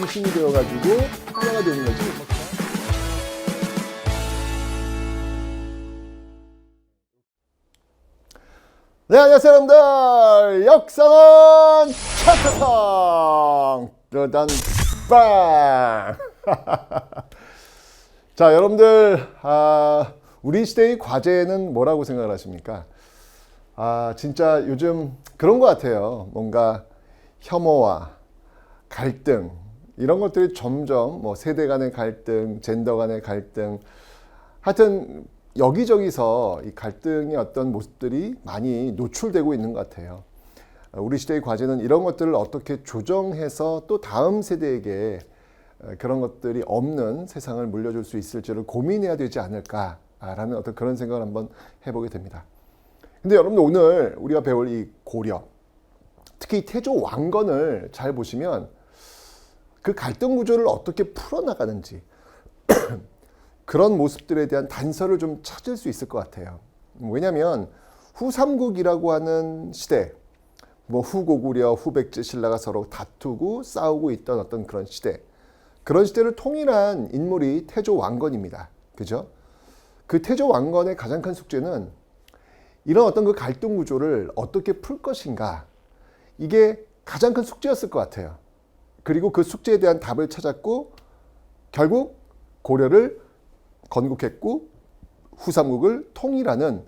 중심이 되어가지고 하나가 되는 거지. 네, 안녕하세요 여러분들. 역사는 차차상 르단 빵. 자, 여러분들, 우리 시대의 과제는 뭐라고 생각을 하십니까? 진짜 요즘 그런 것 같아요. 뭔가 혐오와 갈등, 이런 것들이 점점 뭐 세대 간의 갈등, 젠더 간의 갈등, 하여튼 여기저기서 이 갈등의 어떤 모습들이 많이 노출되고 있는 것 같아요. 우리 시대의 과제는 이런 것들을 어떻게 조정해서 또 다음 세대에게 그런 것들이 없는 세상을 물려줄 수 있을지를 고민해야 되지 않을까라는 어떤 그런 생각을 한번 해보게 됩니다. 근데 여러분들, 오늘 우리가 배울 이 고려, 특히 태조 왕건을 잘 보시면 그 갈등 구조를 어떻게 풀어나가는지 그런 모습들에 대한 단서를 좀 찾을 수 있을 것 같아요. 왜냐하면 후삼국이라고 하는 시대, 뭐 후고구려, 후백제 신라가 서로 다투고 싸우고 있던 어떤 그런 시대, 그런 시대를 통일한 인물이 태조 왕건입니다. 그죠? 그 태조 왕건의 가장 큰 숙제는 이런 어떤 그 갈등 구조를 어떻게 풀 것인가, 이게 가장 큰 숙제였을 것 같아요. 그리고 그 숙제에 대한 답을 찾았고 결국 고려를 건국했고 후삼국을 통일하는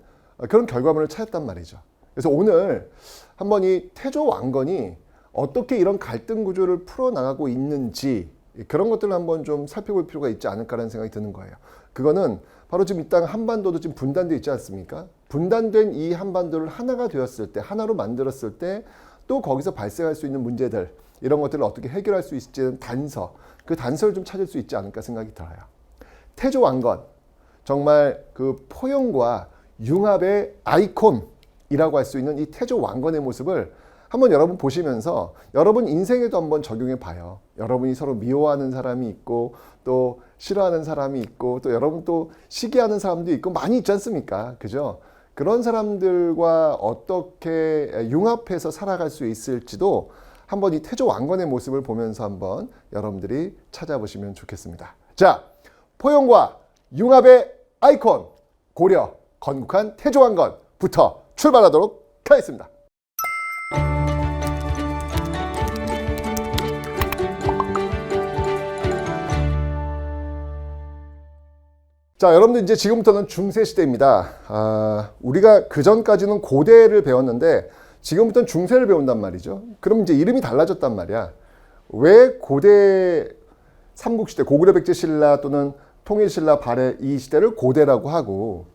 그런 결과물을 찾았단 말이죠. 그래서 오늘 한번 이 태조 왕건이 어떻게 이런 갈등 구조를 풀어나가고 있는지, 그런 것들을 한번 좀 살펴볼 필요가 있지 않을까라는 생각이 드는 거예요. 그거는 바로 지금 이 땅 한반도도 지금 분단되어 있지 않습니까? 분단된 이 한반도를 하나가 되었을 때, 하나로 만들었을 때 또 거기서 발생할 수 있는 문제들, 이런 것들을 어떻게 해결할 수 있을지는 단서, 그 단서를 좀 찾을 수 있지 않을까 생각이 들어요. 태조 왕건, 정말 그 포용과 융합의 아이콘이라고 할 수 있는 이 태조 왕건의 모습을 한번 여러분 보시면서 여러분 인생에도 한번 적용해 봐요. 여러분이 서로 미워하는 사람이 있고 또 싫어하는 사람이 있고 또 여러분 또 시기하는 사람도 있고 많이 있지 않습니까? 그죠? 그런 사람들과 어떻게 융합해서 살아갈 수 있을지도 한번 이 태조 왕건의 모습을 보면서 한번 여러분들이 찾아보시면 좋겠습니다. 자, 포용과 융합의 아이콘, 고려 건국한 태조 왕건부터 출발하도록 하겠습니다. 자, 여러분들, 이제 지금부터는 중세시대입니다. 우리가 그 전까지는 고대를 배웠는데 지금부터는 중세를 배운단 말이죠. 그럼 이제 이름이 달라졌단 말이야. 왜 고대 삼국시대, 고구려 백제 신라 또는 통일신라 발해 이 시대를 고대라고 하고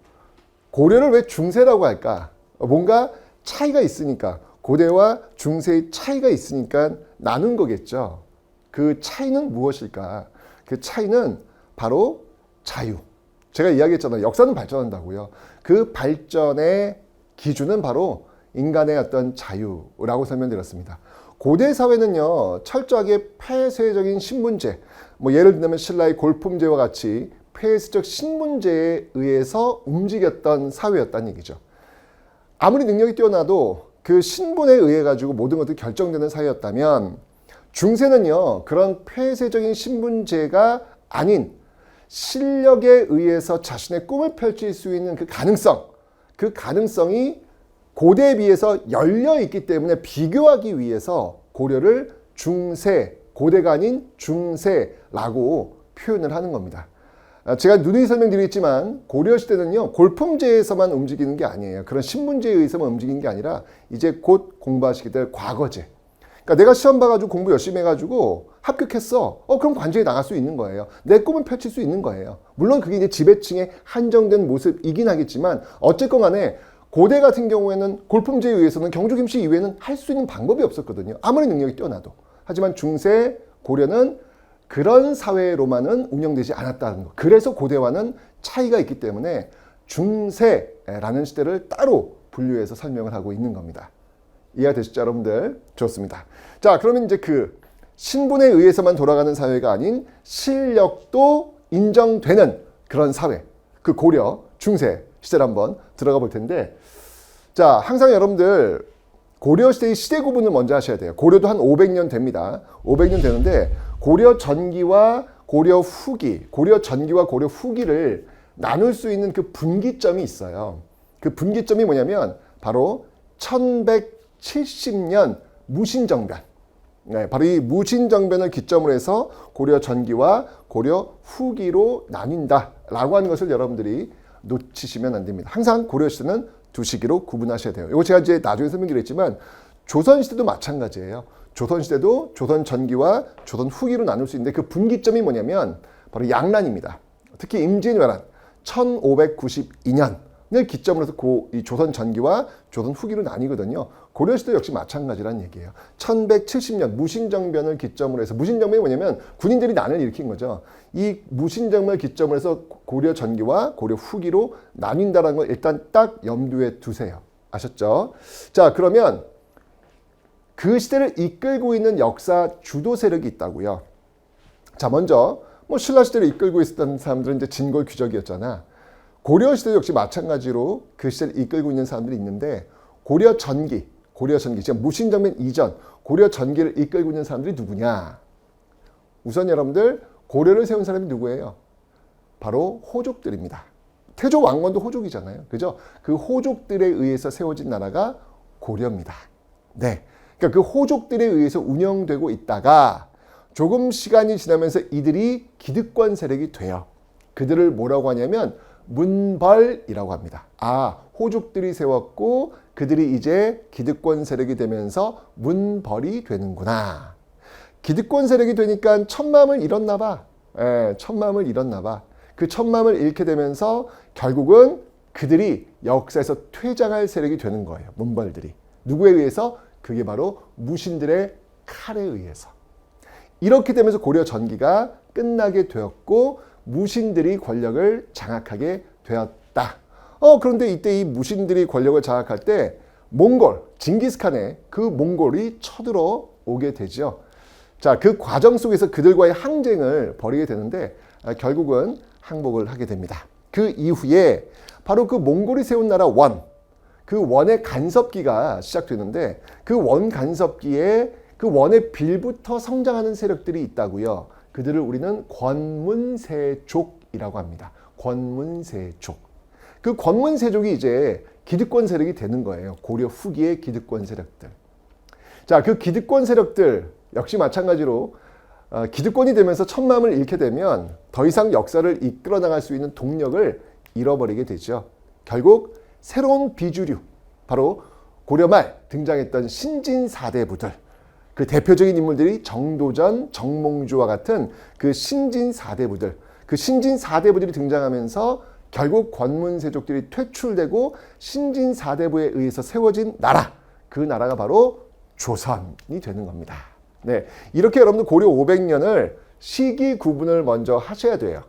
고려를 왜 중세라고 할까? 뭔가 차이가 있으니까, 고대와 중세의 차이가 있으니까 나눈 거겠죠. 그 차이는 무엇일까? 그 차이는 바로 자유. 제가 이야기했잖아요. 역사는 발전한다고요. 그 발전의 기준은 바로 인간의 어떤 자유라고 설명드렸습니다. 고대 사회는요, 철저하게 폐쇄적인 신분제, 뭐 예를 들면 신라의 골품제와 같이 폐쇄적 신분제에 의해서 움직였던 사회였다는 얘기죠. 아무리 능력이 뛰어나도 그 신분에 의해 가지고 모든 것들이 결정되는 사회였다면, 중세는요, 그런 폐쇄적인 신분제가 아닌 실력에 의해서 자신의 꿈을 펼칠 수 있는 그 가능성이 고대에 비해서 열려 있기 때문에 비교하기 위해서 고려를 중세, 고대가 아닌 중세라고 표현을 하는 겁니다. 제가 누누이 설명드리겠지만 고려시대는요, 골품제에서만 움직이는 게 아니에요. 그런 신분제에 의해서만 움직이는 게 아니라 이제 곧 공부하시게 될 과거제. 그러니까 내가 시험 봐가지고 공부 열심히 해가지고 합격했어. 그럼 관제에 나갈 수 있는 거예요. 내 꿈을 펼칠 수 있는 거예요. 물론 그게 이제 지배층의 한정된 모습이긴 하겠지만 어쨌건 간에 고대 같은 경우에는 골품제에 의해서는 경주김씨 이외에는 할 수 있는 방법이 없었거든요. 아무리 능력이 뛰어나도. 하지만 중세, 고려는 그런 사회로만은 운영되지 않았다는 거. 그래서 고대와는 차이가 있기 때문에 중세라는 시대를 따로 분류해서 설명을 하고 있는 겁니다. 이해가 되시죠, 여러분들? 좋습니다. 자, 그러면 이제 그 신분에 의해서만 돌아가는 사회가 아닌 실력도 인정되는 그런 사회, 그 고려, 중세 시대를 한번 들어가 볼 텐데, 자, 항상 여러분들 고려시대의 시대 구분을 먼저 하셔야 돼요. 고려도 한 500년 됩니다. 500년 되는데 고려 전기와 고려 후기, 고려 전기와 고려 후기를 나눌 수 있는 그 분기점이 있어요. 그 분기점이 뭐냐면 바로 1170년 무신정변. 네, 바로 이 무신정변을 기점으로 해서 고려 전기와 고려 후기로 나뉜다라고 하는 것을 여러분들이 놓치시면 안 됩니다. 항상 고려시대는 두 시기로 구분하셔야 돼요. 이거 제가 이제 나중에 설명드렸지만 조선시대도 마찬가지예요. 조선시대도 조선 전기와 조선 후기로 나눌 수 있는데 그 분기점이 뭐냐면 바로 양란입니다. 특히 임진왜란 1592년을 기점으로 해서 이 조선 전기와 조선 후기로 나뉘거든요. 고려시대 역시 마찬가지란 얘기예요. 1170년 무신정변을 기점으로 해서, 무신정변이 뭐냐면 군인들이 난을 일으킨 거죠. 이 무신정변을 기점으로 해서 고려 전기와 고려 후기로 나뉜다는 걸 일단 딱 염두에 두세요. 아셨죠? 자, 그러면 그 시대를 이끌고 있는 역사 주도 세력이 있다고요. 자, 먼저 신라 시대를 이끌고 있었던 사람들은 이제 진골 귀족이었잖아. 고려 시대 역시 마찬가지로 그 시대를 이끌고 있는 사람들이 있는데 고려 전기, 지금 무신정변 이전 고려 전기를 이끌고 있는 사람들이 누구냐? 우선 여러분들 고려를 세운 사람이 누구예요? 바로 호족들입니다. 태조 왕건도 호족이잖아요. 그죠? 그 호족들에 의해서 세워진 나라가 고려입니다. 네. 그러니까 그 호족들에 의해서 운영되고 있다가 조금 시간이 지나면서 이들이 기득권 세력이 돼요. 그들을 뭐라고 하냐면 문벌이라고 합니다. 아, 호족들이 세웠고 그들이 이제 기득권 세력이 되면서 문벌이 되는구나. 기득권 세력이 되니까 천마음을 잃었나 봐. 천마음을 잃었나 봐. 그 천마음을 잃게 되면서 결국은 그들이 역사에서 퇴장할 세력이 되는 거예요. 문벌들이. 누구에 의해서? 그게 바로 무신들의 칼에 의해서. 이렇게 되면서 고려 전기가 끝나게 되었고 무신들이 권력을 장악하게 되었다. 그런데 이때 이 무신들이 권력을 장악할 때 몽골, 징기스칸의 그 몽골이 쳐들어 오게 되죠. 자, 그 과정 속에서 그들과의 항쟁을 벌이게 되는데 결국은 항복을 하게 됩니다. 그 이후에 바로 그 몽골이 세운 나라 원, 그 원의 간섭기가 시작되는데 그 원 간섭기에 그 원의 빌부터 성장하는 세력들이 있다고요. 그들을 우리는 권문세족이라고 합니다. 권문세족. 그 권문세족이 이제 기득권 세력이 되는 거예요. 고려 후기의 기득권 세력들. 자, 그 기득권 세력들 역시 마찬가지로 기득권이 되면서 천마음을 잃게 되면 더 이상 역사를 이끌어 나갈 수 있는 동력을 잃어버리게 되죠. 결국 새로운 비주류, 바로 고려 말 등장했던 신진사대부들, 그 대표적인 인물들이 정도전, 정몽주와 같은 그 신진사대부들, 그 신진사대부들이 등장하면서 결국 권문세족들이 퇴출되고 신진사대부에 의해서 세워진 나라, 그 나라가 바로 조선이 되는 겁니다. 네, 이렇게 여러분들 고려 500년을 시기 구분을 먼저 하셔야 돼요.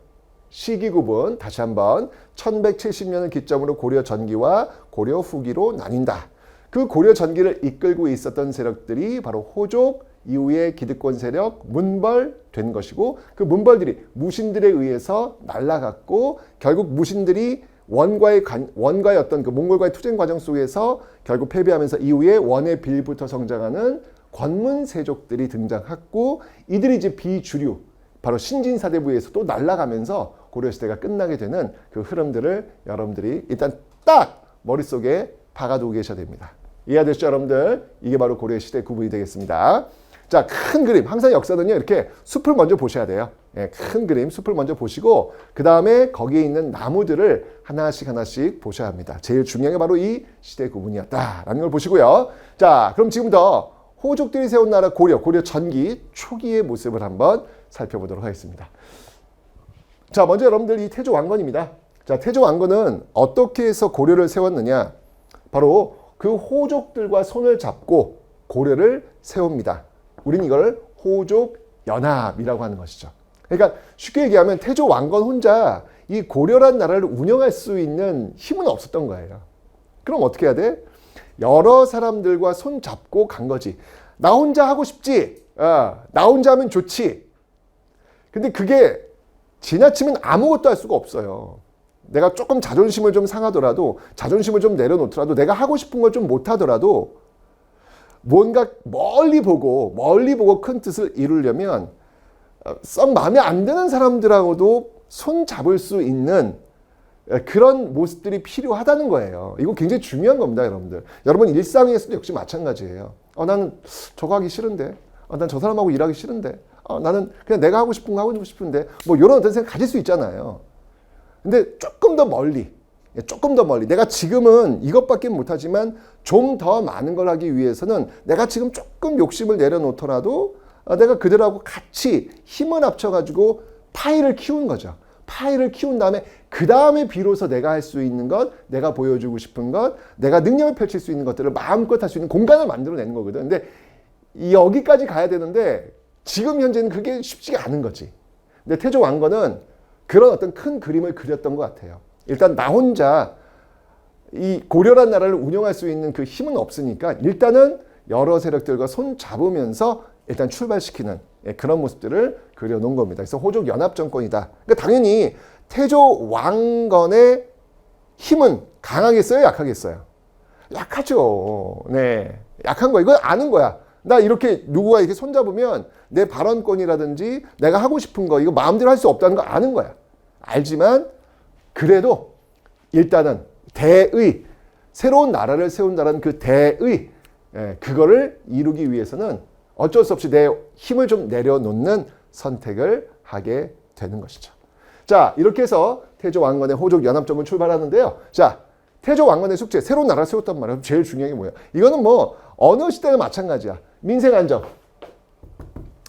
시기 구분 다시 한번 1170년을 기점으로 고려 전기와 고려 후기로 나뉜다. 그 고려 전기를 이끌고 있었던 세력들이 바로 호족, 이후에 기득권 세력, 문벌 된 것이고 그 문벌들이 무신들에 의해서 날아갔고 결국 무신들이 원과의 어떤 그 몽골과의 투쟁 과정 속에서 결국 패배하면서 이후에 원의 빌부터 성장하는 권문세족들이 등장했고 이들이 이제 비주류, 바로 신진사대부에서 또 날아가면서 고려시대가 끝나게 되는 그 흐름들을 여러분들이 일단 딱 머릿속에 박아두고 계셔야 됩니다. 이해되시죠, 여러분들? 이게 바로 고려시대 구분이 되겠습니다. 자, 큰 그림. 항상 역사는요, 이렇게 숲을 먼저 보셔야 돼요. 예, 큰 그림, 숲을 먼저 보시고, 그 다음에 거기에 있는 나무들을 하나씩 보셔야 합니다. 제일 중요한 게 바로 이 시대 구분이었다라는 걸 보시고요. 자, 그럼 지금부터 호족들이 세운 나라 고려 전기 초기의 모습을 한번 살펴보도록 하겠습니다. 자, 먼저 여러분들 이 태조 왕건입니다. 자, 태조 왕건은 어떻게 해서 고려를 세웠느냐? 바로 그 호족들과 손을 잡고 고려를 세웁니다. 우린 이걸 호족연합이라고 하는 것이죠. 그러니까 쉽게 얘기하면 태조 왕건 혼자 이 고려란 나라를 운영할 수 있는 힘은 없었던 거예요. 그럼 어떻게 해야 돼? 여러 사람들과 손 잡고 간 거지. 나 혼자 하고 싶지? 나 혼자 하면 좋지. 근데 그게 지나치면 아무것도 할 수가 없어요. 내가 조금 자존심을 좀 상하더라도, 자존심을 좀 내려놓더라도, 내가 하고 싶은 걸 좀 못하더라도 뭔가 멀리 보고 큰 뜻을 이루려면 썩 마음에 안 드는 사람들하고도 손 잡을 수 있는 그런 모습들이 필요하다는 거예요. 이거 굉장히 중요한 겁니다, 여러분들. 여러분 일상에서도 역시 마찬가지예요. 나는 저거 하기 싫은데, 난 저 사람하고 일하기 싫은데, 나는 그냥 내가 하고 싶은 거 하고 싶은데, 뭐 이런 어떤 생각 가질 수 있잖아요. 근데 조금 더 멀리, 내가 지금은 이것밖에 못하지만 좀 더 많은 걸 하기 위해서는 내가 지금 조금 욕심을 내려놓더라도 내가 그들하고 같이 힘을 합쳐가지고 파이를 키우는 거죠. 파이를 키운 다음에 그 다음에 비로소 내가 할 수 있는 것, 내가 보여주고 싶은 것, 내가 능력을 펼칠 수 있는 것들을 마음껏 할 수 있는 공간을 만들어내는 거거든. 근데 여기까지 가야 되는데 지금 현재는 그게 쉽지가 않은 거지. 근데 태조 왕건은 그런 어떤 큰 그림을 그렸던 것 같아요. 일단 나 혼자 이 고려란 나라를 운영할 수 있는 그 힘은 없으니까 일단은 여러 세력들과 손 잡으면서 일단 출발시키는 그런 모습들을 그려놓은 겁니다. 그래서 호족 연합 정권이다. 그러니까 당연히 태조 왕건의 힘은 강하겠어요, 약하겠어요? 약하죠. 네, 약한 거야. 이건 아는 거야. 나 이렇게 누구가 이렇게 손잡으면 내 발언권이라든지 내가 하고 싶은 거 이거 마음대로 할 수 없다는 거 아는 거야. 알지만 그래도 일단은 대의, 새로운 나라를 세운다는 그 대의, 그거를 이루기 위해서는 어쩔 수 없이 내 힘을 좀 내려놓는 선택을 하게 되는 것이죠. 자, 이렇게 해서 태조 왕건의 호족 연합정을 출발하는데요. 자, 태조 왕건의 숙제, 새로운 나라를 세웠단 말이에요. 제일 중요한 게 뭐예요? 이거는 뭐 어느 시대나 마찬가지야. 민생 안정.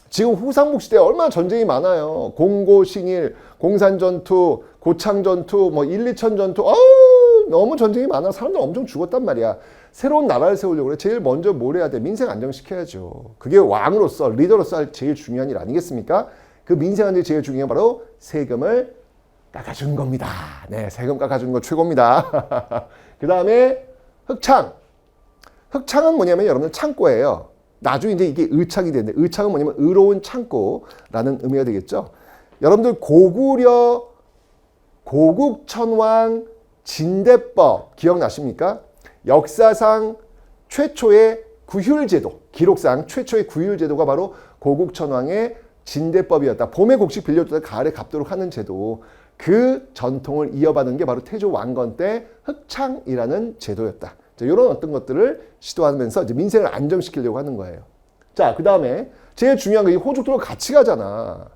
지금 후삼국 시대에 얼마나 전쟁이 많아요. 공고신일, 공산전투, 고창전투, 뭐 1, 2천 전투. 너무 전쟁이 많아. 사람들 엄청 죽었단 말이야. 새로운 나라를 세우려고 그래. 제일 먼저 뭘 해야 돼? 민생 안정시켜야죠. 그게 왕으로서, 리더로서 할 제일 중요한 일 아니겠습니까? 그 민생 안정이 제일 중요한 게 바로 세금을 깎아주는 겁니다. 네, 세금 깎아주는 거 최고입니다. 그 다음에 흑창. 흑창은 뭐냐면 여러분들 창고예요. 나중에 이제 이게 의창이 되는데 의창은 뭐냐면 의로운 창고라는 의미가 되겠죠. 여러분들 고구려 고국천왕 진대법 기억나십니까? 역사상 최초의 구휼제도, 기록상 최초의 구휼제도가 바로 고국천왕의 진대법이었다. 봄에 곡식 빌려주다 가을에 갚도록 하는 제도. 그 전통을 이어받은 게 바로 태조 왕건 때 흑창이라는 제도였다. 이런 어떤 것들을 시도하면서 이제 민생을 안정시키려고 하는 거예요. 자, 그 다음에 제일 중요한 게 이 호족들과 같이 가잖아.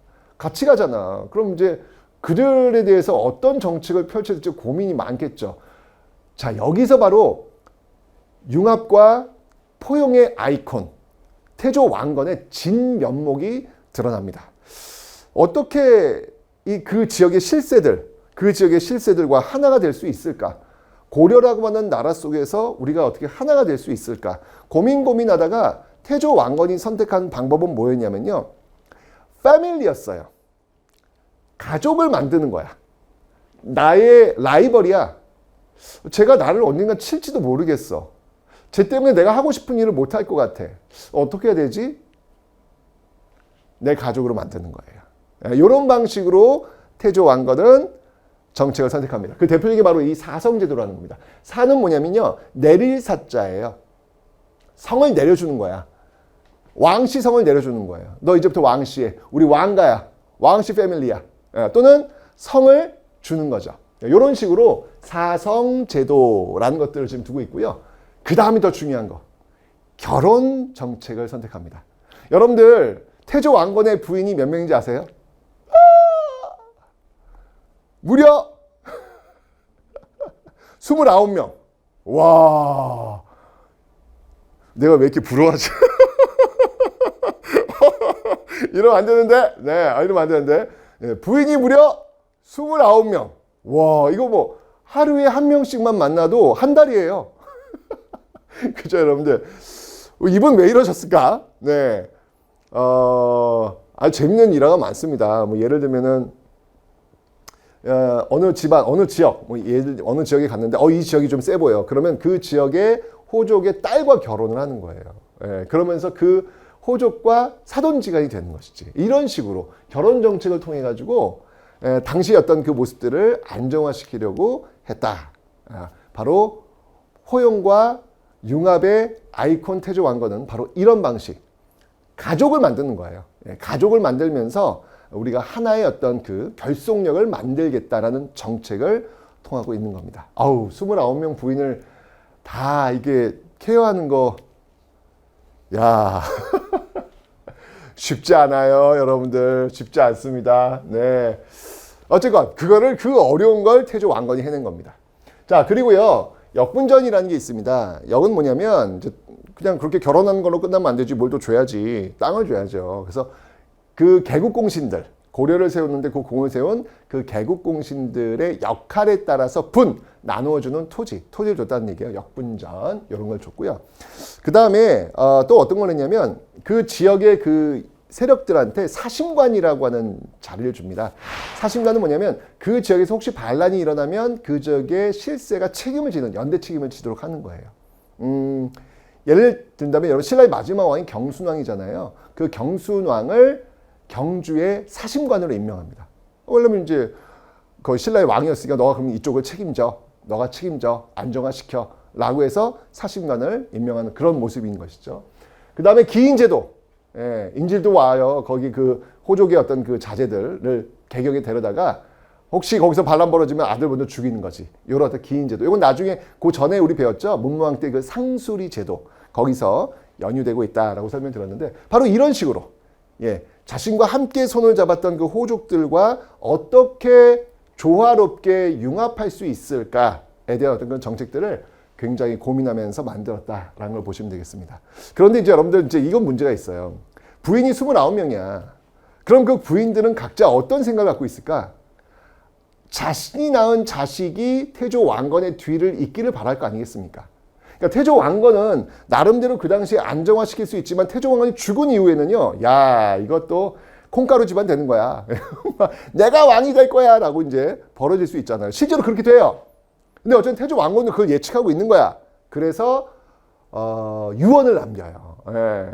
그럼 이제 그들에 대해서 어떤 정책을 펼쳐야 될지 고민이 많겠죠. 자, 여기서 바로 융합과 포용의 아이콘, 태조 왕건의 진면목이 드러납니다. 어떻게 그 지역의 실세들과 하나가 될 수 있을까? 고려라고 하는 나라 속에서 우리가 어떻게 하나가 될 수 있을까? 고민하다가 태조 왕건이 선택한 방법은 뭐였냐면요. 패밀리였어요. 가족을 만드는 거야. 나의 라이벌이야. 쟤가 나를 언젠가 칠지도 모르겠어. 쟤 때문에 내가 하고 싶은 일을 못할 것 같아. 어떻게 해야 되지? 내 가족으로 만드는 거예요. 이런 방식으로 태조 왕건은 정책을 선택합니다. 그 대표적인 게 바로 이 사성제도라는 겁니다. 사는 뭐냐면요. 내릴 사자예요. 성을 내려주는 거야. 왕씨 성을 내려주는 거예요. 너 이제부터 왕씨해. 우리 왕가야. 왕씨 패밀리야. 또는 성을 주는 거죠. 이런 식으로 사성제도라는 것들을 지금 두고 있고요. 그 다음이 더 중요한 거. 결혼 정책을 선택합니다. 여러분들 태조 왕건의 부인이 몇 명인지 아세요? 무려 29명. 와, 내가 왜 이렇게 부러워하지? 이러면 안 되는데? 네, 이러면 안 되는데. 네, 부인이 무려 29명. 와, 이거 뭐 하루에 한 명씩만 만나도 한 달이에요. 그죠, 여러분들? 이분 왜 이러셨을까? 네. 아주 재밌는 일화가 많습니다. 뭐 예를 들면은 어느 집안, 어느 지역, 어느 지역에 갔는데, 이 지역이 좀 세 보여. 그러면 그 지역의 호족의 딸과 결혼을 하는 거예요. 그러면서 그 호족과 사돈지간이 되는 것이지. 이런 식으로 결혼 정책을 통해 가지고 당시 어떤 그 모습들을 안정화시키려고 했다. 바로 호용과 융합의 아이콘 태조 왕건은 바로 이런 방식. 가족을 만드는 거예요. 가족을 만들면서 우리가 하나의 어떤 그 결속력을 만들겠다라는 정책을 통하고 있는 겁니다. 아우, 29명 부인을 다 이게 케어하는 거, 야, 쉽지 않아요, 여러분들. 쉽지 않습니다. 네. 어쨌건 그거를 그 어려운 걸 태조 왕건이 해낸 겁니다. 자, 그리고요, 역분전이라는 게 있습니다. 역은 뭐냐면 이제 그냥 그렇게 결혼하는 걸로 끝나면 안 되지, 뭘 또 줘야지, 땅을 줘야죠. 그래서 그 개국공신들, 고려를 세웠는데 그 공을 세운 그 개국공신들의 역할에 따라서 나누어주는 토지를 줬다는 얘기예요. 역분전, 이런 걸 줬고요. 그 다음에 또 어떤 걸 했냐면 그 지역의 그 세력들한테 사심관이라고 하는 자리를 줍니다. 사심관은 뭐냐면 그 지역에서 혹시 반란이 일어나면 그 지역의 실세가 책임을 지는, 연대 책임을 지도록 하는 거예요. 예를 든다면 여러분, 신라의 마지막 왕이 경순왕이잖아요. 그 경순왕을 경주의 사심관으로 임명합니다. 왜냐면 이제 그 신라의 왕이었으니까 너가 그럼 이쪽을 책임져, 너가 책임져, 안정화시켜 라고 해서 사심관을 임명하는 그런 모습인 것이죠. 그 다음에 기인제도, 인질도 와요. 거기 그 호족의 어떤 그 자제들을 개경에 데려다가 혹시 거기서 반란 벌어지면 아들 먼저 죽이는 거지. 이런 어떤 기인제도. 이건 나중에 그 전에 우리 배웠죠. 문무왕 때 그 상수리 제도, 거기서 연유되고 있다라고 설명드렸는데, 바로 이런 식으로 자신과 함께 손을 잡았던 그 호족들과 어떻게 조화롭게 융합할 수 있을까에 대한 어떤 그런 정책들을 굉장히 고민하면서 만들었다라는 걸 보시면 되겠습니다. 그런데 이제 여러분들, 이제 이건 문제가 있어요. 부인이 29명이야. 그럼 그 부인들은 각자 어떤 생각을 갖고 있을까? 자신이 낳은 자식이 태조 왕건의 뒤를 잇기를 바랄 거 아니겠습니까? 그러니까 태조 왕건은 나름대로 그 당시에 안정화시킬 수 있지만, 태조 왕건이 죽은 이후에는요, 야, 이것도 콩가루 집안 되는 거야. 내가 왕이 될 거야 라고 이제 벌어질 수 있잖아요. 실제로 그렇게 돼요. 근데 어쨌든 태조 왕건은 그걸 예측하고 있는 거야. 그래서 유언을 남겨요.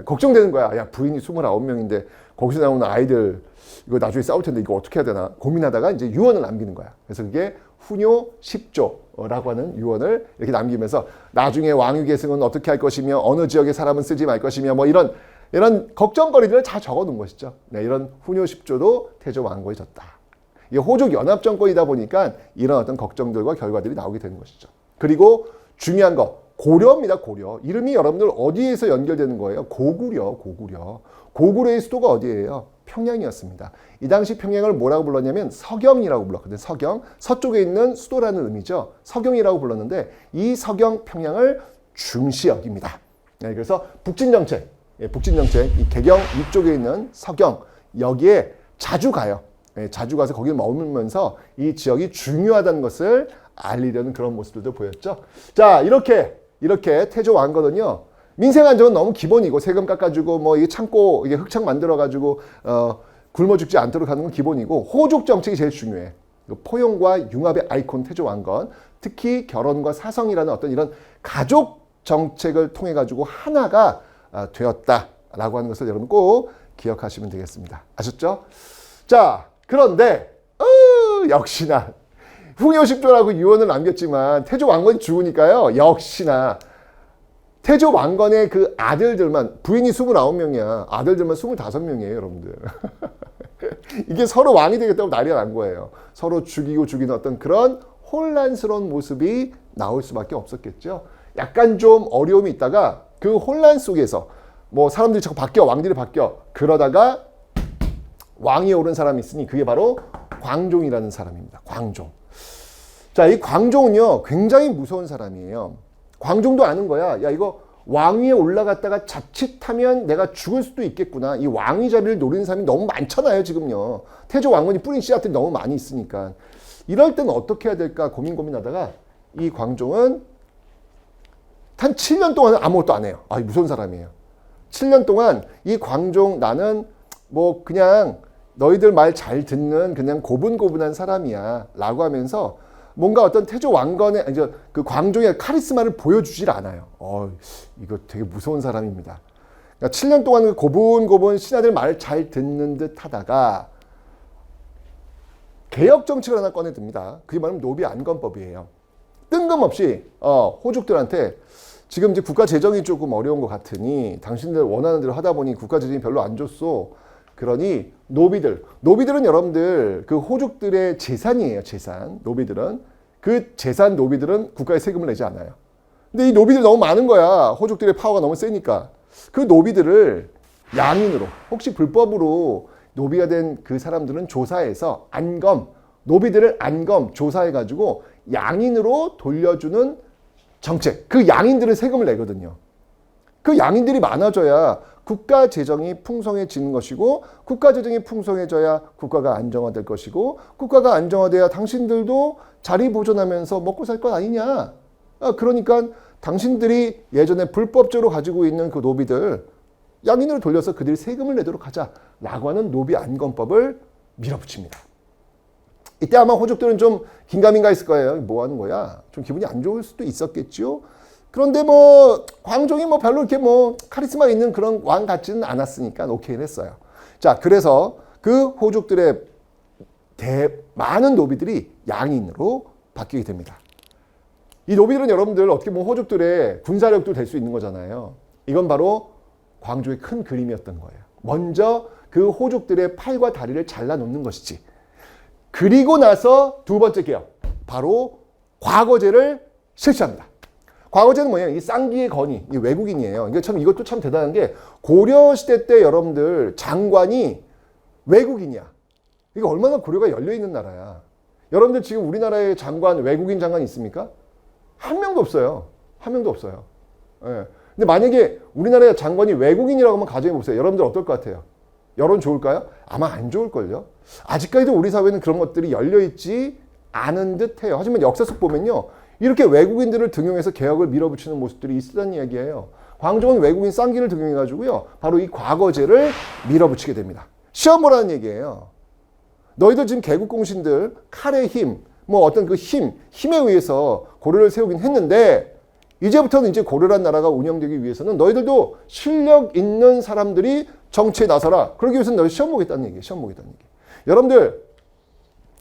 걱정되는 거야. 야, 부인이 29명인데 거기서 나오는 아이들 이거 나중에 싸울 텐데 이거 어떻게 해야 되나 고민하다가 이제 유언을 남기는 거야. 그래서 그게 훈요 10조라고 하는 유언을 이렇게 남기면서 나중에 왕위 계승은 어떻게 할 것이며 어느 지역의 사람은 쓰지 말 것이며 뭐 이런 걱정거리들을 다 적어놓은 것이죠. 네, 이런 훈요 10조도 태조 왕건이 줬다. 이게 호족 연합 정권이다 보니까 이런 어떤 걱정들과 결과들이 나오게 되는 것이죠. 그리고 중요한 거, 고려입니다. 고려. 이름이 여러분들 어디에서 연결되는 거예요? 고구려. 고구려의 수도가 어디예요? 평양이었습니다. 이 당시 평양을 뭐라고 불렀냐면 서경이라고 불렀거든요. 서경. 서쪽에 있는 수도라는 의미죠. 서경이라고 불렀는데 이 서경 평양을 중시 여깁니다. 네, 그래서 북진정책, 이 개경 위쪽에 있는 서경, 여기에 자주 가요. 자주 가서 거기를 머물면서 이 지역이 중요하다는 것을 알리려는 그런 모습들도 보였죠. 자, 이렇게 태조 왕건은요, 민생 안정은 너무 기본이고, 세금 깎아주고, 뭐, 이게 참고, 이게 흑창 만들어가지고, 굶어 죽지 않도록 하는 건 기본이고, 호족 정책이 제일 중요해. 포용과 융합의 아이콘 태조 왕건, 특히 결혼과 사성이라는 어떤 이런 가족 정책을 통해가지고 하나가 되었다라고 하는 것을 여러분 꼭 기억하시면 되겠습니다. 아셨죠? 자, 그런데, 역시나, 훈요 10조라고 유언을 남겼지만, 태조 왕건이 죽으니까요, 역시나, 태조 왕건의 그 아들들만, 부인이 29명이야. 아들들만 25명이에요, 여러분들. 이게 서로 왕이 되겠다고 난리가 난 거예요. 서로 죽이고 죽이는 어떤 그런 혼란스러운 모습이 나올 수밖에 없었겠죠. 약간 좀 어려움이 있다가 그 혼란 속에서 뭐 사람들이 자꾸 바뀌어, 왕들이 바뀌어. 그러다가 왕위에 오른 사람이 있으니 그게 바로 광종이라는 사람입니다. 광종. 자, 이 광종은요, 굉장히 무서운 사람이에요. 광종도 아는 거야. 야, 이거 왕위에 올라갔다가 자칫하면 내가 죽을 수도 있겠구나. 이 왕위 자리를 노리는 사람이 너무 많잖아요, 지금요. 태조 왕건이 뿌린 씨앗들이 너무 많이 있으니까. 이럴 때는 어떻게 해야 될까 고민하다가 이 광종은 한 7년 동안 아무것도 안 해요. 아, 무서운 사람이에요. 7년 동안 이 광종, 나는 뭐 그냥 너희들 말 잘 듣는 그냥 고분고분한 사람이야 라고 하면서 뭔가 어떤 태조 왕건의 그 광종의 카리스마를 보여주질 않아요. 이거 되게 무서운 사람입니다. 그러니까 7년 동안 그 고분고분 신하들 말 잘 듣는 듯 하다가 개혁 정책을 하나 꺼내듭니다. 그게 말하면 노비 안건법이에요. 뜬금없이 호족들한테 지금 이제 국가 재정이 조금 어려운 것 같으니 당신들 원하는 대로 하다 보니 국가 재정이 별로 안 좋소. 그러니 노비들은 여러분들 그 호족들의 재산이에요. 재산. 그 재산 노비들은 국가에 세금을 내지 않아요. 근데 이 노비들이 너무 많은 거야. 호족들의 파워가 너무 세니까. 그 노비들을 양인으로, 혹시 불법으로 노비가 된 그 사람들은 조사해서 노비들을 안검 조사해가지고 양인으로 돌려주는 정책. 그 양인들은 세금을 내거든요. 그 양인들이 많아져야 국가 재정이 풍성해지는 것이고, 국가 재정이 풍성해져야 국가가 안정화될 것이고, 국가가 안정화돼야 당신들도 자리 보존하면서 먹고 살 것 아니냐. 그러니까 당신들이 예전에 불법적으로 가지고 있는 그 노비들 양인으로 돌려서 그들이 세금을 내도록 하자라고 하는 노비 안건법을 밀어붙입니다. 이때 아마 호족들은 좀 긴가민가 했을 거예요. 뭐 하는 거야? 좀 기분이 안 좋을 수도 있었겠죠. 그런데 뭐 광종이 뭐 별로 이렇게 뭐 카리스마 있는 그런 왕 같지는 않았으니까 오케이를 했어요. 자, 그래서 그 호족들의 많은 노비들이 양인으로 바뀌게 됩니다. 이 노비들은 여러분들 어떻게 보면 호족들의 군사력도 될 수 있는 거잖아요. 이건 바로 광종의 큰 그림이었던 거예요. 먼저 그 호족들의 팔과 다리를 잘라놓는 것이지. 그리고 나서 두 번째 개혁, 바로 과거제를 실시합니다. 과거제는 뭐냐면 이 쌍기의 건이, 이 외국인이에요. 이것도 참 대단한 게 고려 시대 때 여러분들 장관이 외국인이야. 이게 얼마나 고려가 열려 있는 나라야. 여러분들 지금 우리나라에 외국인 장관 있습니까? 한 명도 없어요. 한 명도 없어요. 예. 근데 만약에 우리나라의 장관이 외국인이라고 한번 가정해 보세요. 여러분들 어떨 것 같아요? 여론 좋을까요? 아마 안 좋을걸요. 아직까지도 우리 사회는 그런 것들이 열려있지 않은 듯해요. 하지만 역사 속 보면요, 이렇게 외국인들을 등용해서 개혁을 밀어붙이는 모습들이 있었다는 이야기예요. 광종은 외국인 쌍기를 등용해가지고요, 바로 이 과거제를 밀어붙이게 됩니다. 시험 보라는 얘기예요. 너희들 지금 개국공신들 칼의 힘, 뭐 어떤 그 힘에 의해서 고려를 세우긴 했는데, 이제부터는 이제 고려란 나라가 운영되기 위해서는 너희들도 실력 있는 사람들이 정치에 나서라. 그러기 위해서는 너희 시험 보겠다는 얘기예요. 시험 보겠다는 얘기. 여러분들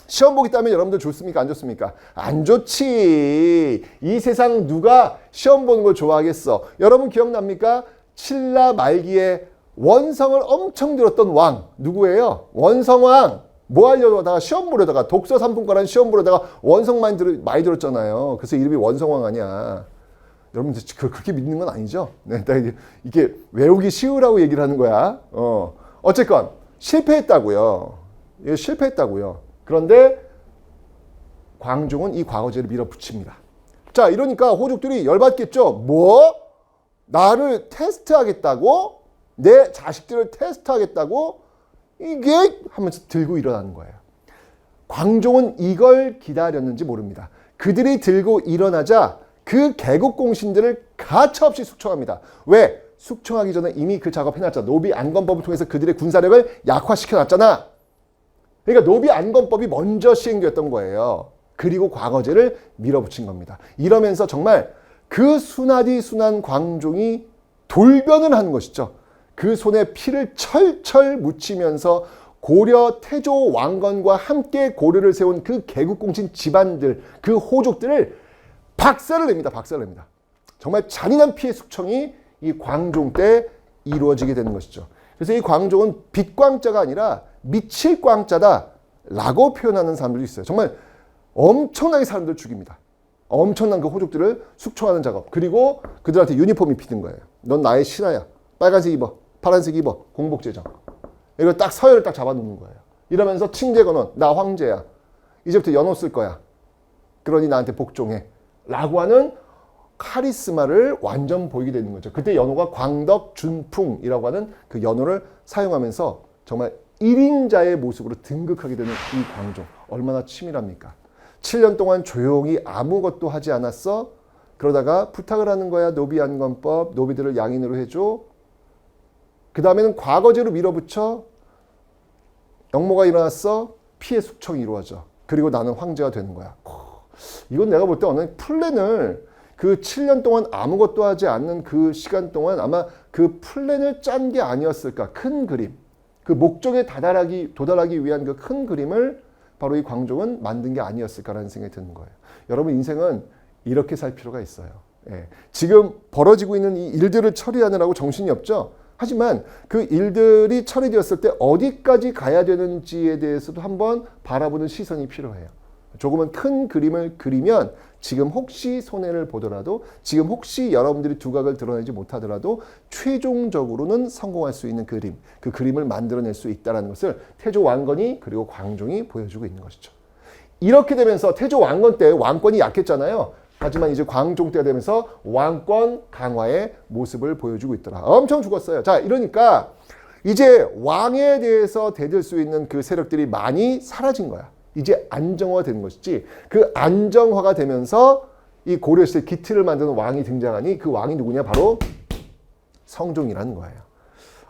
시험 보기 때문에 여러분들 좋습니까? 안 좋습니까? 안 좋지. 이 세상 누가 시험 보는 걸 좋아하겠어? 여러분 기억납니까? 신라 말기에 원성을 엄청 들었던 왕 누구예요? 원성왕. 뭐 하려고 하다가 시험 보려다가 독서 3분과라는 시험 보려다가 원성 많이 들었잖아요. 그래서 이름이 원성왕 아니야. 여러분들 그렇게 믿는 건 아니죠? 네, 이게 외우기 쉬우라고 얘기를 하는 거야. 어쨌건 실패했다고요. 실패했다고요. 그런데 광종은 이 과거제를 밀어붙입니다. 자, 이러니까 호족들이 열받겠죠. 뭐? 나를 테스트하겠다고? 내 자식들을 테스트하겠다고? 이게 하면서 들고 일어나는 거예요. 광종은 이걸 기다렸는지 모릅니다. 그들이 들고 일어나자 그 개국공신들을 가차없이 숙청합니다. 왜? 숙청하기 전에 이미 그 작업 해놨잖아. 노비 안건법을 통해서 그들의 군사력을 약화시켜놨잖아. 그러니까 노비 안건법이 먼저 시행되었던 거예요. 그리고 과거제를 밀어붙인 겁니다. 이러면서 정말 그 순하디 순한 광종이 돌변을 하는 것이죠. 그 손에 피를 철철 묻히면서 고려 태조 왕건과 함께 고려를 세운 그 개국공신 집안들, 그 호족들을 박살을 냅니다. 박살을 냅니다. 정말 잔인한 피해 숙청이 이 광종 때 이루어지게 되는 것이죠. 그래서 이 광종은 빛광자가 아니라 미칠 광자다라고 표현하는 사람들도 있어요. 정말 엄청나게 사람들을 죽입니다. 엄청난 그 호족들을 숙청하는 작업. 그리고 그들한테 유니폼 입히는 거예요. 넌 나의 신하야. 빨간색 입어. 파란색 입어. 공복제정. 이거 딱 서열을 딱 잡아놓는 거예요. 이러면서 칭제건원. 나 황제야. 이제부터 연호 쓸 거야. 그러니 나한테 복종해. 라고 하는 카리스마를 완전 보이게 되는 거죠. 그때 연호가 광덕준풍이라고 하는 그 연호를 사용하면서 정말 1인자의 모습으로 등극하게 되는 이 광종. 얼마나 치밀합니까? 7년 동안 조용히 아무것도 하지 않았어. 그러다가 부탁을 하는 거야. 노비안건법, 노비들을 양인으로 해줘. 그 다음에는 과거제로 밀어붙여. 역모가 일어났어. 피해 숙청이 이루어져. 그리고 나는 황제가 되는 거야. 이건 내가 볼 때 어느 플랜을 그 7년 동안 아무것도 하지 않는 그 시간 동안 아마 그 플랜을 짠 게 아니었을까. 큰 그림. 그 목적에 도달하기 위한 그 큰 그림을 바로 이 광종은 만든 게 아니었을까라는 생각이 드는 거예요. 여러분 인생은 이렇게 살 필요가 있어요. 예. 지금 벌어지고 있는 이 일들을 처리하느라고 정신이 없죠? 하지만 그 일들이 처리되었을 때 어디까지 가야 되는지에 대해서도 한번 바라보는 시선이 필요해요. 조금은 큰 그림을 그리면 지금 혹시 손해를 보더라도, 지금 혹시 여러분들이 두각을 드러내지 못하더라도 최종적으로는 성공할 수 있는 그림, 그 그림을 만들어낼 수 있다는 것을 태조 왕건이 그리고 광종이 보여주고 있는 것이죠. 이렇게 되면서 태조 왕건 때 왕권이 약했잖아요. 하지만 이제 광종 때가 되면서 왕권 강화의 모습을 보여주고 있더라. 엄청 죽었어요. 자, 이러니까 이제 왕에 대해서 대들 수 있는 그 세력들이 많이 사라진 거야. 이제 안정화가 되는 것이지, 그 안정화가 되면서 이 고려시대 기틀을 만드는 왕이 등장하니 그 왕이 누구냐? 바로 성종이라는 거예요.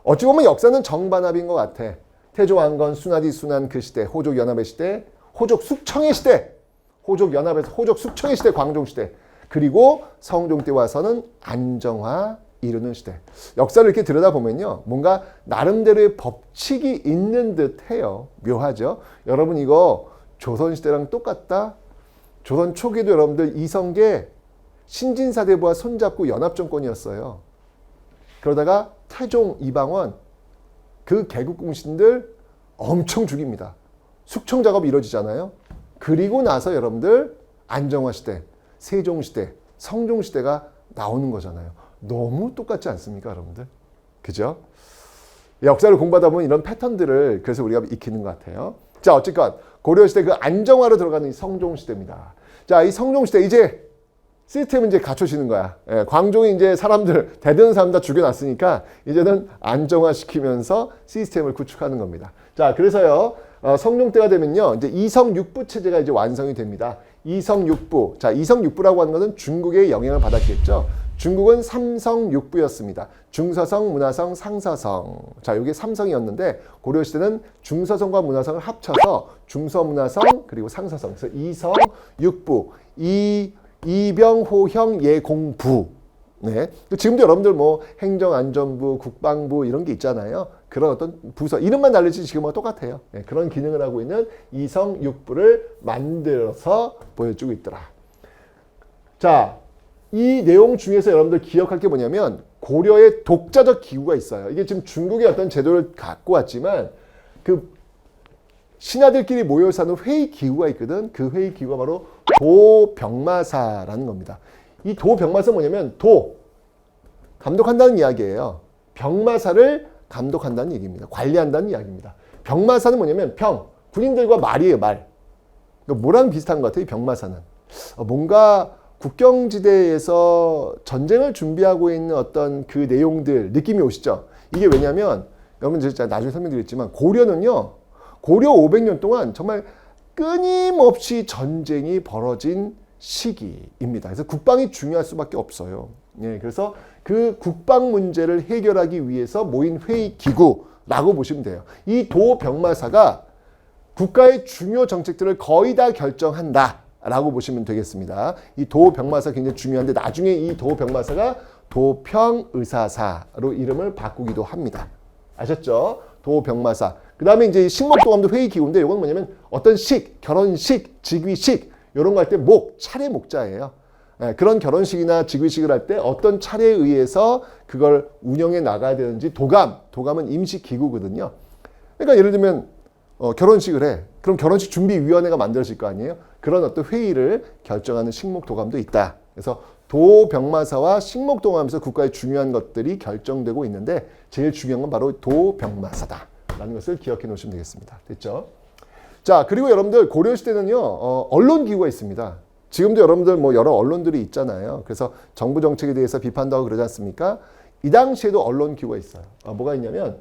어찌 보면 역사는 정반합인 것 같아. 태조왕건, 순하디 순한 그 시대, 호족연합의 시대, 호족숙청의 시대, 호족연합에서 호족숙청의 시대, 광종시대, 그리고 성종 때 와서는 안정화 이루는 시대. 역사를 이렇게 들여다보면요, 뭔가 나름대로의 법칙이 있는 듯해요. 묘하죠? 여러분, 이거 조선시대랑 똑같다? 조선 초기에도 여러분들 이성계 신진사대부와 손잡고 연합정권이었어요. 그러다가 태종, 이방원 그 개국공신들 엄청 죽입니다. 숙청 작업이 이루어지잖아요. 그리고 나서 여러분들 안정화시대, 세종시대, 성종시대가 나오는 거잖아요. 너무 똑같지 않습니까, 여러분들? 그죠? 역사를 공부하다 보면 이런 패턴들을 그래서 우리가 익히는 것 같아요. 자, 어쨌건 고려시대 그 안정화로 들어가는 이 성종시대입니다. 자, 이 성종시대 이제 시스템은 이제 갖춰지는 거야. 예, 광종이 이제 사람들, 대드는 사람 다 죽여놨으니까 이제는 안정화시키면서 시스템을 구축하는 겁니다. 자, 그래서요, 성종 때가 되면요, 이제 이성육부 체제가 이제 완성이 됩니다. 이성육부. 자, 이성육부라고 하는 것은 중국의 영향을 받았겠죠. 중국은 삼성육부였습니다. 중서성, 문화성, 상서성. 자, 이게 삼성이었는데 고려시대는 중서성과 문화성을 합쳐서 중서문화성 그리고 상서성. 그래서 이성육부, 이병호형 예공부. 네. 지금도 여러분들 뭐 행정안전부, 국방부 이런 게 있잖아요. 그런 어떤 부서 이름만 달리지 지금은 똑같아요. 네. 그런 기능을 하고 있는 이성육부를 만들어서 보여주고 있더라. 자, 이 내용 중에서 여러분들 기억할 게 뭐냐면 고려의 독자적 기구가 있어요. 이게 지금 중국의 어떤 제도를 갖고 왔지만 그 신하들끼리 모여 사는 회의 기구가 있거든. 그 회의 기구가 바로 도병마사라는 겁니다. 이 도병마사는 뭐냐면 감독한다는 이야기예요. 병마사를 감독한다는 얘기입니다. 관리한다는 이야기입니다. 병마사는 뭐냐면 군인들과 말이에요, 말. 그러니까 뭐랑 비슷한 것 같아요, 이 병마사는. 뭔가 국경지대에서 전쟁을 준비하고 있는 어떤 그 내용들 느낌이 오시죠? 이게 왜냐면 여러분 제가 나중에 설명드리겠지만 고려는요, 고려 500년 동안 정말 끊임없이 전쟁이 벌어진 시기입니다. 그래서 국방이 중요할 수밖에 없어요. 예, 그래서 그 국방 문제를 해결하기 위해서 모인 회의 기구라고 보시면 돼요. 이 도병마사가 국가의 중요 정책들을 거의 다 결정한다 라고 보시면 되겠습니다. 이 도병마사 굉장히 중요한데 나중에 이 도병마사가 도평의사사로 이름을 바꾸기도 합니다. 아셨죠? 도병마사. 그 다음에 이제 식목도감도 회의 기구인데 이건 뭐냐면 어떤 결혼식, 직위식 이런 거 할 때 차례 목자예요. 예, 그런 결혼식이나 직위식을 할 때 어떤 차례에 의해서 그걸 운영해 나가야 되는지 도감은 임시 기구거든요. 그러니까 예를 들면 결혼식을 해. 그럼 결혼식 준비위원회가 만들어질 거 아니에요? 그런 어떤 회의를 결정하는 식목도감도 있다. 그래서 도병마사와 식목도감에서 국가의 중요한 것들이 결정되고 있는데 제일 중요한 건 바로 도병마사다라는 것을 기억해 놓으시면 되겠습니다. 됐죠? 자, 그리고 여러분들 고려시대는요, 언론기구가 있습니다. 지금도 여러분들 뭐 여러 언론들이 있잖아요. 그래서 정부 정책에 대해서 비판도 하고 그러지 않습니까? 이 당시에도 언론기구가 있어요. 뭐가 있냐면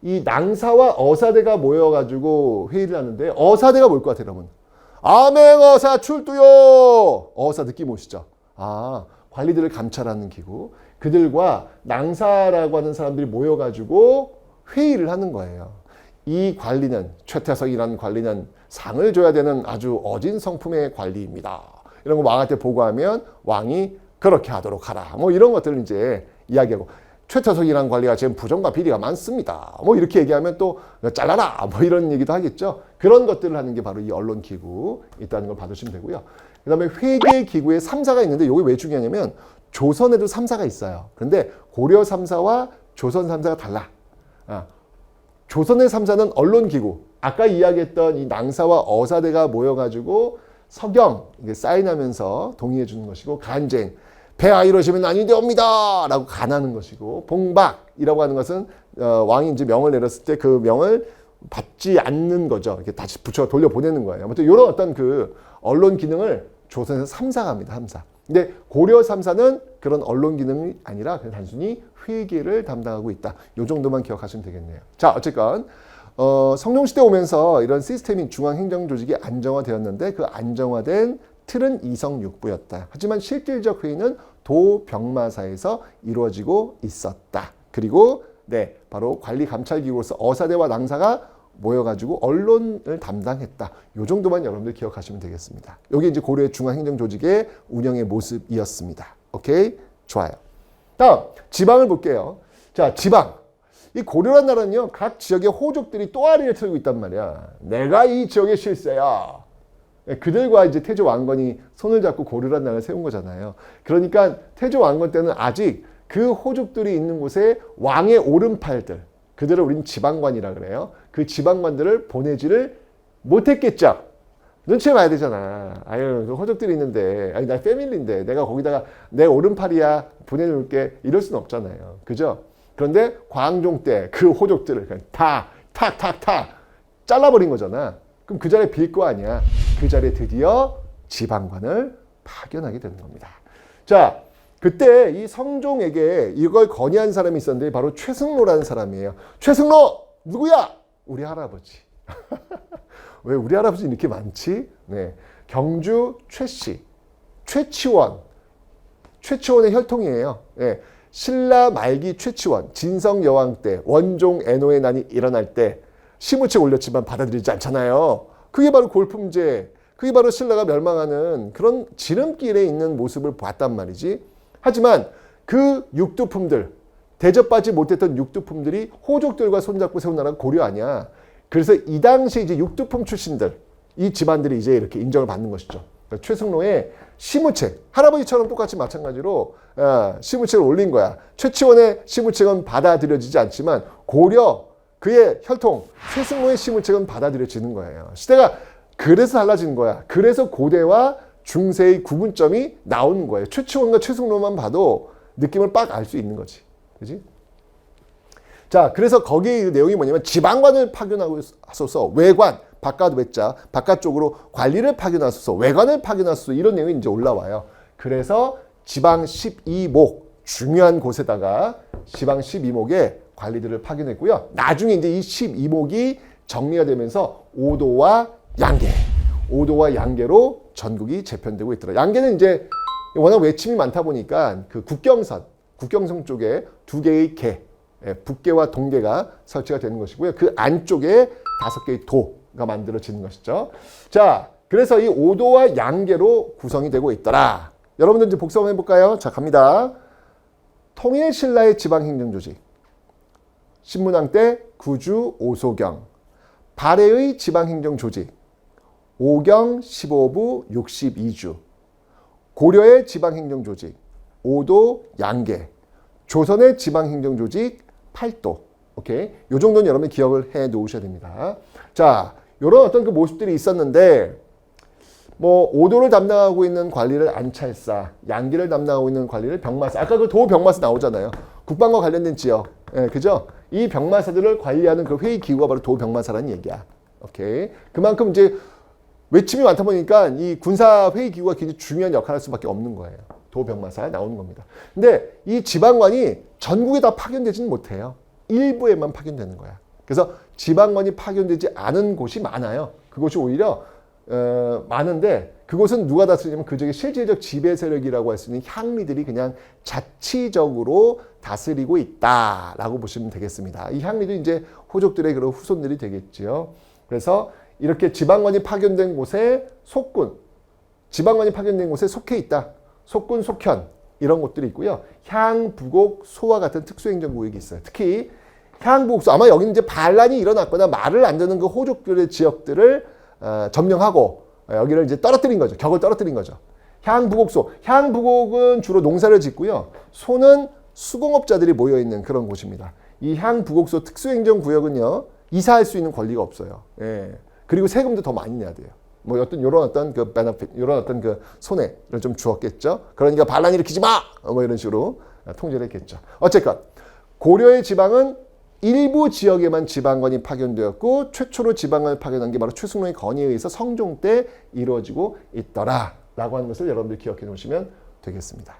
이 낭사와 어사대가 모여가지고 회의를 하는데 어사대가 뭘 것 같아요, 여러분? 암행어사 출두요! 어사 느낌 오시죠? 관리들을 감찰하는 기구. 그들과 낭사라고 하는 사람들이 모여가지고 회의를 하는 거예요. 이 관리는, 최태성이라는 관리는 상을 줘야 되는 아주 어진 성품의 관리입니다. 이런 거 왕한테 보고하면 왕이 그렇게 하도록 하라. 뭐 이런 것들을 이제 이야기하고, 최태성이라는 관리가 지금 부정과 비리가 많습니다. 뭐 이렇게 얘기하면 또 잘라라. 뭐 이런 얘기도 하겠죠. 그런 것들을 하는 게 바로 이 언론기구 있다는 걸 봐두시면 되고요. 그 다음에 회계기구에 3사가 있는데 이게 왜 중요하냐면 조선에도 3사가 있어요. 그런데 고려 3사와 조선 3사가 달라. 조선의 3사는 언론기구, 아까 이야기했던 이 낭사와 어사대가 모여가지고 서경 이게 사인하면서 동의해 주는 것이고, 간쟁, 폐하 이러시면 아니되옵니다 라고 간하는 것이고, 봉박이라고 하는 것은 왕이 이제 명을 내렸을 때 그 명을 받지 않는 거죠. 이렇게 다시 붙여 돌려보내는 거예요. 아무튼 이런 어떤 그 언론 기능을 조선에서 3사가 합니다. 3사. 근데 고려 3사는 그런 언론 기능이 아니라 그냥 단순히 회계를 담당하고 있다. 이 정도만 기억하시면 되겠네요. 자, 어쨌건 성종시대 오면서 이런 시스템이 중앙행정조직이 안정화되었는데 그 안정화된 틀은 이성육부였다. 하지만 실질적 회의는 도병마사에서 이루어지고 있었다. 그리고 바로 관리감찰기구로서 어사대와 낭사가 모여가지고 언론을 담당했다. 이 정도만 여러분들 기억하시면 되겠습니다. 여기 이제 고려의 중앙행정조직의 운영의 모습이었습니다. 오케이? 좋아요. 다음, 지방을 볼게요. 자, 지방. 이 고려란 나라는요, 각 지역의 호족들이 또아리를 틀고 있단 말이야. 내가 이 지역의 실세야. 그들과 이제 태조 왕건이 손을 잡고 고려란 나라를 세운 거잖아요. 그러니까 태조 왕건 때는 아직 그 호족들이 있는 곳에 왕의 오른팔들, 그들을 우린 지방관이라 그래요. 그 지방관들을 보내지를 못했겠죠. 눈치 봐야 되잖아. 아유, 그 호족들이 있는데, 아니, 나 패밀리인데, 내가 거기다가 내 오른팔이야, 보내놓을게. 이럴 수는 없잖아요. 그죠? 그런데 광종 때 그 호족들을 그냥 다, 탁, 잘라버린 거잖아. 그럼 그 자리에 빌 거 아니야. 그 자리에 드디어 지방관을 파견하게 되는 겁니다. 자, 그때 이 성종에게 이걸 건의한 사람이 있었는데 바로 최승로라는 사람이에요. 최승로! 누구야? 우리 할아버지. 왜 우리 할아버지 이렇게 많지? 네. 경주 최씨, 최치원. 최치원의 혈통이에요. 네. 신라 말기 최치원, 진성 여왕 때 원종 애노의 난이 일어날 때 시무책 올렸지만 받아들이지 않잖아요. 그게 바로 골품제, 그게 바로 신라가 멸망하는 그런 지름길에 있는 모습을 봤단 말이지. 하지만 그 육두품들, 대접받지 못했던 육두품들이 호족들과 손잡고 세운 나라가 고려 아니야. 그래서 이 당시 이제 육두품 출신들, 이 집안들이 이제 이렇게 인정을 받는 것이죠. 그러니까 최승로의 시무책, 할아버지처럼 똑같이 마찬가지로 시무책을 올린 거야. 최치원의 시무책은 받아들여지지 않지만 고려, 그의 혈통, 최승로의 시무책은 받아들여지는 거예요. 시대가 그래서 달라지는 거야. 그래서 고대와 중세의 구분점이 나오는 거예요. 최치원과 최승로만 봐도 느낌을 빡 알 수 있는 거지. 그지? 자, 그래서 거기 내용이 뭐냐면 지방관을 파견하소서, 외관, 바깥 외자, 바깥쪽으로 관리를 파견하소서, 외관을 파견하소서, 이런 내용이 이제 올라와요. 그래서 지방 12목, 중요한 곳에다가 지방 12목에 관리들을 파견했고요. 나중에 이제 이 12목이 정리가 되면서 오도와 양계, 오도와 양계로 전국이 재편되고 있더라. 양계는 이제 워낙 외침이 많다 보니까 그 국경성 쪽에 두 개의 계, 북계와 동계가 설치가 되는 것이고요. 그 안쪽에 5개의 도가 만들어지는 것이죠. 자, 그래서 이 오도와 양계로 구성이 되고 있더라. 여러분들 이제 복습 한번 해볼까요? 자, 갑니다. 통일신라의 지방행정조직. 신문왕 때 구주 오소경. 발해의 지방행정조직. 오경 15부 62주. 고려의 지방행정조직. 오도 양계. 조선의 지방행정조직 8도. 오케이. 요 정도는 여러분이 기억을 해 놓으셔야 됩니다. 자, 요런 어떤 그 모습들이 있었는데, 뭐, 오도를 담당하고 있는 관리를 안찰사, 양계를 담당하고 있는 관리를 병마사. 아까 그 도병마사 나오잖아요. 국방과 관련된 지역. 그죠? 이 병마사들을 관리하는 그 회의 기구가 바로 도병마사라는 얘기야. 오케이. 그만큼 이제 외침이 많다 보니까 이 군사 회의 기구가 굉장히 중요한 역할을 할 수밖에 없는 거예요. 도병마사가 나오는 겁니다. 근데 이 지방관이 전국에 다 파견되지는 못해요. 일부에만 파견되는 거야. 그래서 지방관이 파견되지 않은 곳이 많아요. 그곳이 오히려 많은데 그곳은 누가 다스리냐면 그 지역의 실질적 지배 세력이라고 할 수 있는 향리들이 그냥 자치적으로 다스리고 있다라고 보시면 되겠습니다. 이 향리도 이제 호족들의 그런 후손들이 되겠지요. 그래서 이렇게 지방관이 파견된 곳에 속군, 지방관이 파견된 곳에 속해 있다. 속군, 속현 이런 곳들이 있고요. 향, 부곡, 소와 같은 특수행정구역이 있어요. 특히 향, 부곡, 소, 아마 여기는 이제 반란이 일어났거나 말을 안 듣는 그 호족들의 지역들을 점령하고 여기를 이제 떨어뜨린 거죠. 격을 떨어뜨린 거죠. 향, 부곡, 소. 향, 부곡은 주로 농사를 짓고요. 소는 수공업자들이 모여있는 그런 곳입니다. 이 향부곡소 특수행정구역은요, 이사할 수 있는 권리가 없어요. 예. 그리고 세금도 더 많이 내야 돼요. 뭐 요런 어떤 그 베너핏, 요런 어떤 그 손해를 좀 주었겠죠. 그러니까 반란 일으키지 마! 뭐 이런 식으로 통제를 했겠죠. 어쨌건 고려의 지방은 일부 지역에만 지방관이 파견되었고 최초로 지방관을 파견한 게 바로 최승로의 건의에 의해서 성종 때 이루어지고 있더라 라고 하는 것을 여러분들 기억해 놓으시면 되겠습니다.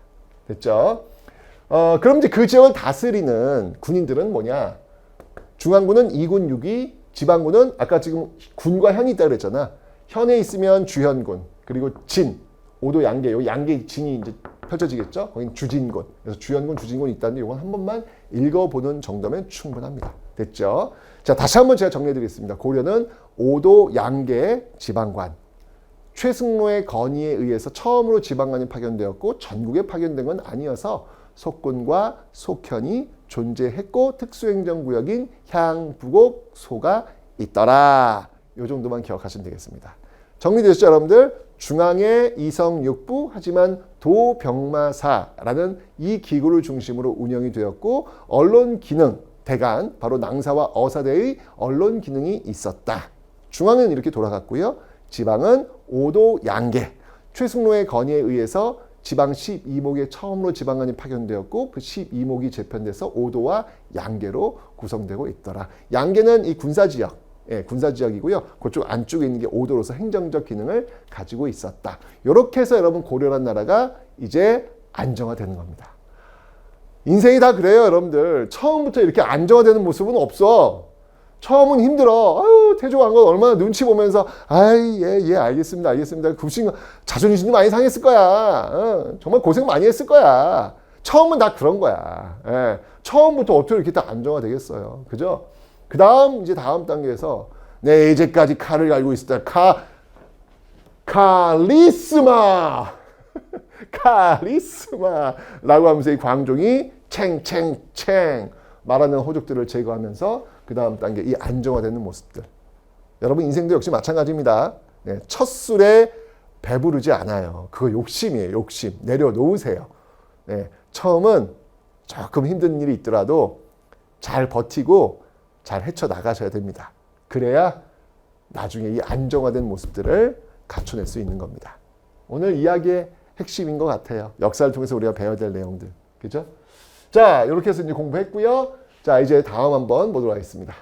됐죠? 그럼 이제 그 지역을 다스리는 군인들은 뭐냐? 중앙군은 2군 6위, 지방군은 아까 지금 군과 현이 있다 그랬잖아. 현에 있으면 주현군, 그리고 진, 5도 양계, 요 양계 진이 이제 펼쳐지겠죠? 거긴 주진군. 그래서 주현군, 주진군이 있다는데 이건 한 번만 읽어보는 정도면 충분합니다. 됐죠? 자, 다시 한번 제가 정리해드리겠습니다. 고려는 5도 양계 지방관. 최승로의 건의에 의해서 처음으로 지방관이 파견되었고 전국에 파견된 건 아니어서 속군과 속현이 존재했고 특수행정구역인 향부곡소가 있더라. 이 정도만 기억하시면 되겠습니다. 정리되셨죠, 여러분들? 중앙의 이성육부 하지만 도병마사라는 이 기구를 중심으로 운영이 되었고 언론 기능, 대간, 바로 낭사와 어사대의 언론 기능이 있었다. 중앙은 이렇게 돌아갔고요. 지방은 5도 양계, 최승로의 건의에 의해서 지방 12목에 처음으로 지방관이 파견되었고 그 12목이 재편돼서 5도와 양계로 구성되고 있더라. 양계는 이 군사지역, 예, 군사지역이고요. 그쪽 안쪽에 있는 게 5도로서 행정적 기능을 가지고 있었다. 이렇게 해서 여러분 고려란 나라가 이제 안정화되는 겁니다. 인생이 다 그래요, 여러분들. 처음부터 이렇게 안정화되는 모습은 없어. 처음은 힘들어. 아유, 태조 왕건 얼마나 눈치 보면서, 아이, 예, 알겠습니다, 알겠습니다. 급식, 자존심도 많이 상했을 거야. 정말 고생 많이 했을 거야. 처음은 다 그런 거야. 예, 처음부터 어떻게 이렇게 다 안정화되겠어요. 그죠? 그 다음, 이제 다음 단계에서, 네, 이제까지 칼을 알고 있을 때, 카리스마! 카리스마라고 하면서 이 광종이 챙 말하는 호족들을 제거하면서 그 다음 단계 이 안정화되는 모습들. 여러분 인생도 역시 마찬가지입니다. 네, 첫 술에 배부르지 않아요. 그거 욕심이에요. 욕심. 내려놓으세요. 네, 처음은 조금 힘든 일이 있더라도 잘 버티고 잘 헤쳐나가셔야 됩니다. 그래야 나중에 이 안정화된 모습들을 갖춰낼 수 있는 겁니다. 오늘 이야기의 핵심인 것 같아요. 역사를 통해서 우리가 배워야 될 내용들. 그죠? 자, 이렇게 해서 이제 공부했고요. 자, 이제 다음 한번 보도록 하겠습니다.